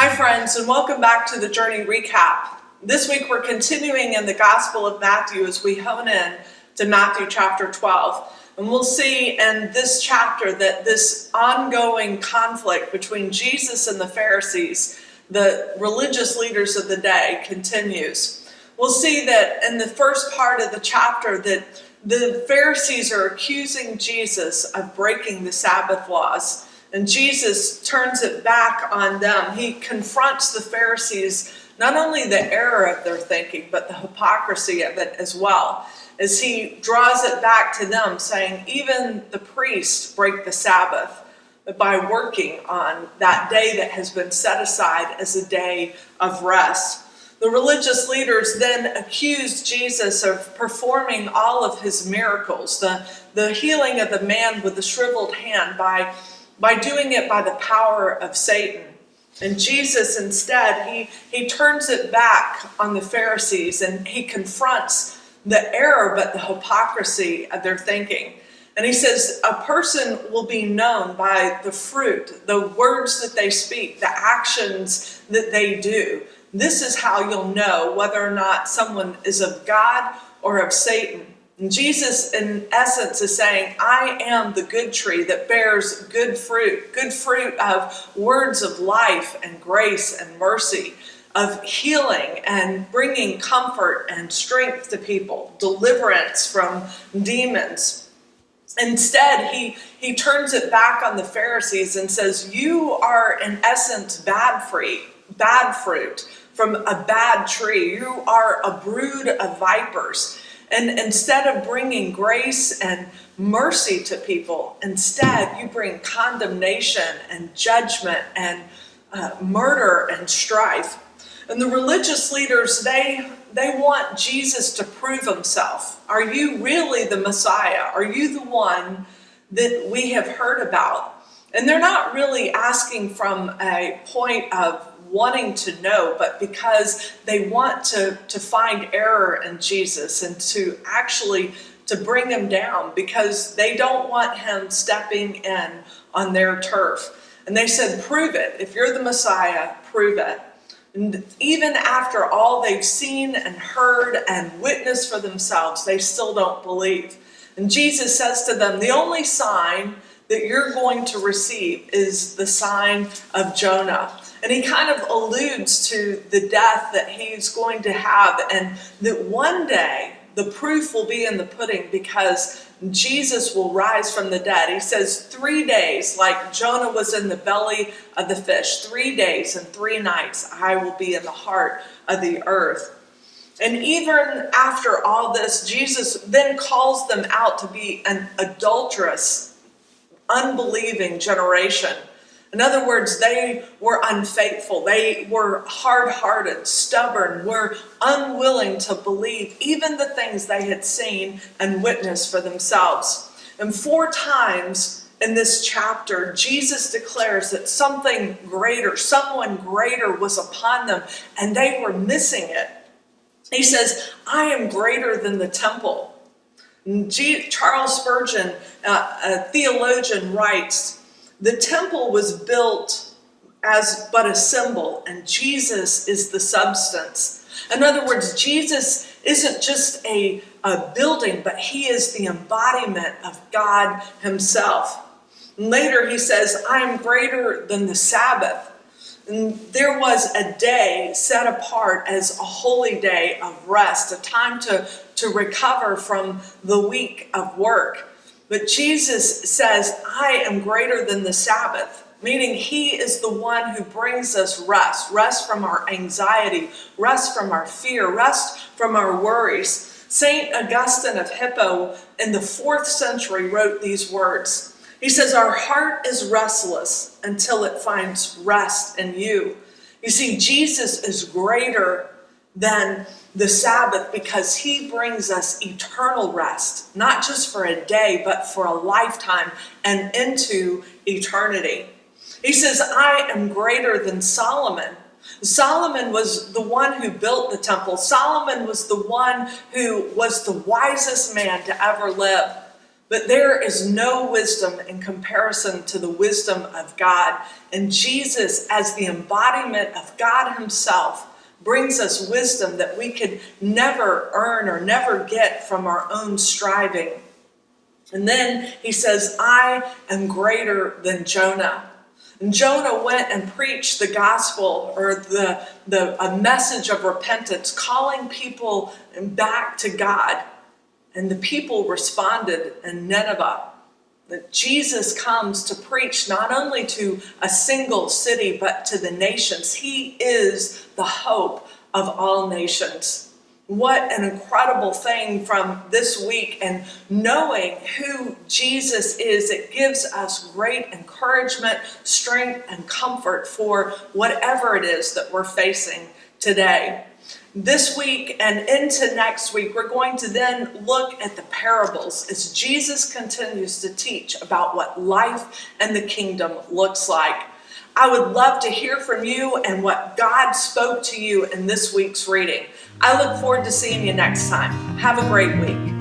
Hi friends, and welcome back to the Journey Recap. This week we're continuing in the Gospel of Matthew as we hone in to Matthew chapter 12. And we'll see in this chapter that this ongoing conflict between Jesus and the Pharisees, the religious leaders of the day, continues. We'll see that in the first part of the chapter that the Pharisees are accusing Jesus of breaking the Sabbath laws. And Jesus turns it back on them. He confronts the Pharisees, not only the error of their thinking, but the hypocrisy of it as well, as he draws it back to them, saying, even the priests break the Sabbath by working on that day that has been set aside as a day of rest. The religious leaders then accused Jesus of performing all of his miracles, the healing of the man with the shriveled hand by doing it by the power of Satan. And Jesus instead, he turns it back on the Pharisees and he confronts the error but the hypocrisy of their thinking. And he says a person will be known by the fruit, the words that they speak, the actions that they do. This is how you'll know whether or not someone is of God or of Satan. And Jesus, in essence, is saying, I am the good tree that bears good fruit of words of life and grace and mercy, of healing and bringing comfort and strength to people, deliverance from demons. Instead, he turns it back on the Pharisees and says, you are, in essence, bad fruit from a bad tree. You are a brood of vipers. And instead of bringing grace and mercy to people, instead you bring condemnation and judgment and murder and strife. And the religious leaders, they want Jesus to prove himself. Are you really the Messiah? Are you the one that we have heard about? And they're not really asking from a point of wanting to know, but because they want to find error in Jesus and to bring him down, because they don't want him stepping in on their turf. And they said, prove it. If you're the Messiah, prove it. And even after all they've seen and heard and witnessed for themselves, they still don't believe. And Jesus says to them, the only sign that you're going to receive is the sign of Jonah. And he kind of alludes to the death that he's going to have, and that one day the proof will be in the pudding because Jesus will rise from the dead. He says 3 days, like Jonah was in the belly of the fish, 3 days and 3 nights I will be in the heart of the earth. And even after all this, Jesus then calls them out to be an adulterous, unbelieving generation. In other words, they were unfaithful. They were hard-hearted, stubborn, were unwilling to believe even the things they had seen and witnessed for themselves. And 4 times in this chapter, Jesus declares that someone greater was upon them, and they were missing it. He says, I am greater than the temple. Charles Spurgeon, a theologian, writes, the temple was built as but a symbol, and Jesus is the substance. In other words, Jesus isn't just a building, but he is the embodiment of God himself. And later he says, I am greater than the Sabbath. And there was a day set apart as a holy day of rest, a time to recover from the week of work. But Jesus says, I am greater than the Sabbath, meaning he is the one who brings us rest from our anxiety, rest from our fear, rest from our worries. St. Augustine of Hippo in the 4th century wrote these words. He says, our heart is restless until it finds rest in you. You see, Jesus is greater than the Sabbath because he brings us eternal rest, not just for a day, but for a lifetime and into eternity. He says, I am greater than Solomon. Solomon was the one who built the temple. Solomon was the one who was the wisest man to ever live. But there is no wisdom in comparison to the wisdom of God. And Jesus, as the embodiment of God himself, brings us wisdom that we could never earn or never get from our own striving. And then he says, I am greater than Jonah. And Jonah went and preached the gospel, or a message of repentance, calling people back to God. And the people responded in Nineveh. That Jesus comes to preach not only to a single city, but to the nations. He is the hope of all nations. What an incredible thing from this week, and knowing who Jesus is, it gives us great encouragement, strength, and comfort for whatever it is that we're facing today. This week and into next week, we're going to then look at the parables as Jesus continues to teach about what life and the kingdom looks like. I would love to hear from you and what God spoke to you in this week's reading. I look forward to seeing you next time. Have a great week.